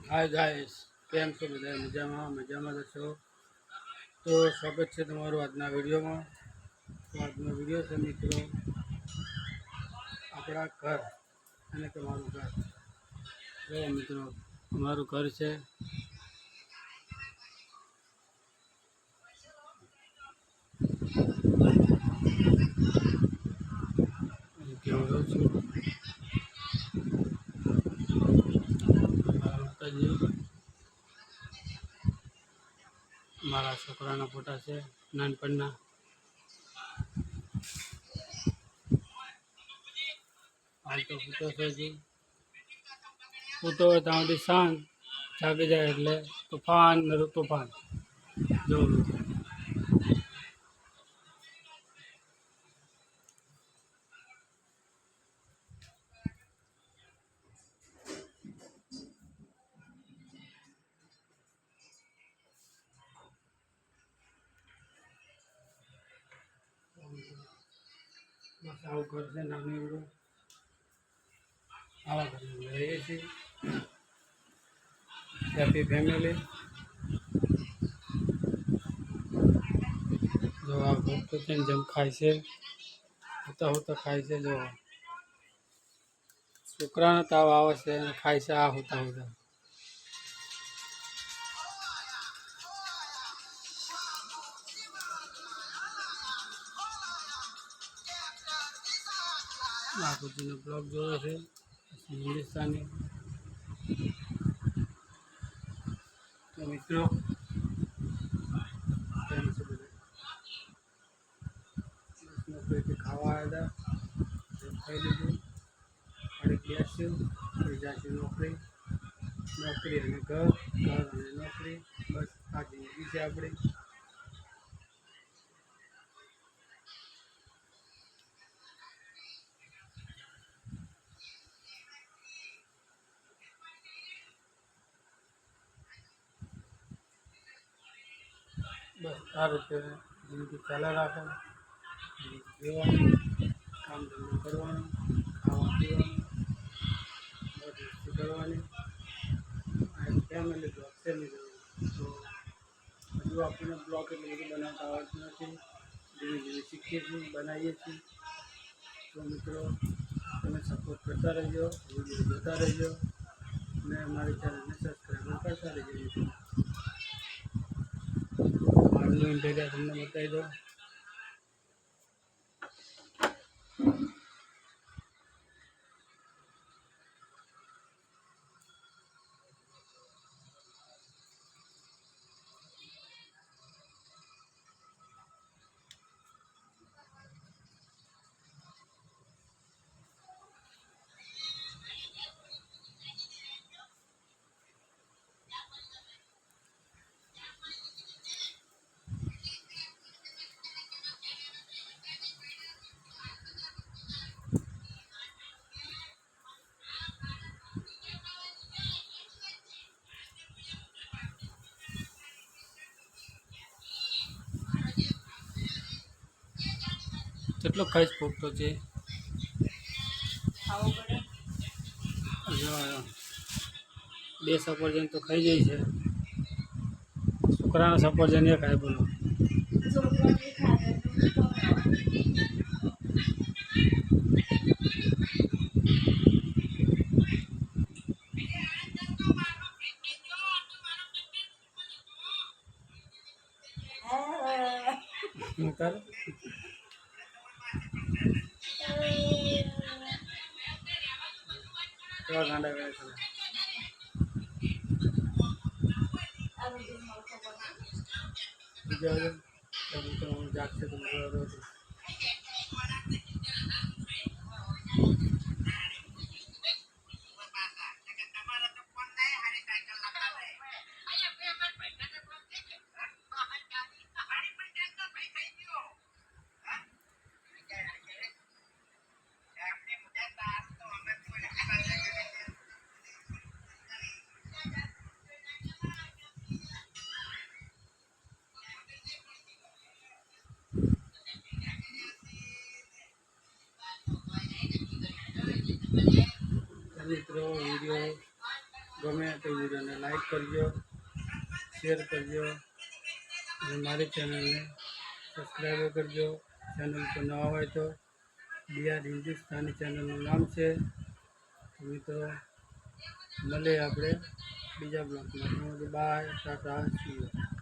Hi guys, કેમ છો બધા? મજામાં છો? તો સ્વાગત છે તમારું આજના વિડીયોમાં. તો આજનો વિડીયો છે મિત્રો, આપણા ઘર અને તમારું ઘર. જો મિત્રો, અમારું ઘર છે. કેવું રહું છું માતાજી. મારા છોકરાના ફોટા છે નાનપણના. હાલ તો ફૂટો છે હજી. ફૂટો હોય ત્યાં સુધી શાંત, જાગી જાય એટલે તોફાન તોફાન જોવું. બસ આવું ઘર છે નાનું એવું. આવા ઘર રહીએ છીએ. Happy family. જો આ ભક્તો છે જેમ ખાય છે, હોતા ખાય છે. જો છોકરાને તાવ આવે છે અને ખાય છે આ હોતા. આ બધીનો બ્લોગ જોયો છે હિન્દુસ્તાની. તો મિત્રો, નોકરીથી ખાવા આવ્યા હતા, ખાઈ લીધું, અડીક બેસ્યું, પછી જાશું નોકરી અને ઘર અને નોકરી. બસ આ જિંદગી છે આપણી. બસ આ રીતે જિંદગી ચાલે રાખે. રહેવાનું, કામ ધંધો કરવાનું, ખાવા પીવાનું, મોજ મસ્તી કરવાની. આ એક ફેમિલી બ્લોગ છે મિત્રો. તો હજુ આપણને બ્લોગ એટલું બધું બનાવતા આવડતું નથી. ધીમે ધીમે શીખીએ છીએ, બનાવીએ છીએ. તો મિત્રો, તમે સપોર્ટ કરતા રહેજો, વિડીયો જોતા રહેજો અને અમારી ચેનલને સબસ્ક્રાઈબ કરતા રહેજો મિત્રો. મારું ઇન્ટેરિયર તમને બતાવી દો. કેટલો ખાઈશ ફૂટતો છે. બે સફરજન તો ખાઈ જાય છે. છોકરાના સફરજન એ ખાય બોલો. કેવા ગાંડા કરે છે. બીજા જાગશે તો મિત્રો વિડીયો ગમે તો વિડીયોને લાઈક કરજો, શેર કરજો અને મારી ચેનલને સબસ્ક્રાઈબ કરજો. ચેનલ પર નવા હોય તો બિહાર હિન્દુસ્તાની ચેનલનું નામ છે. મિત્રો મળીએ આપણે બીજા બ્લોગમાં. Bye, tata, see you.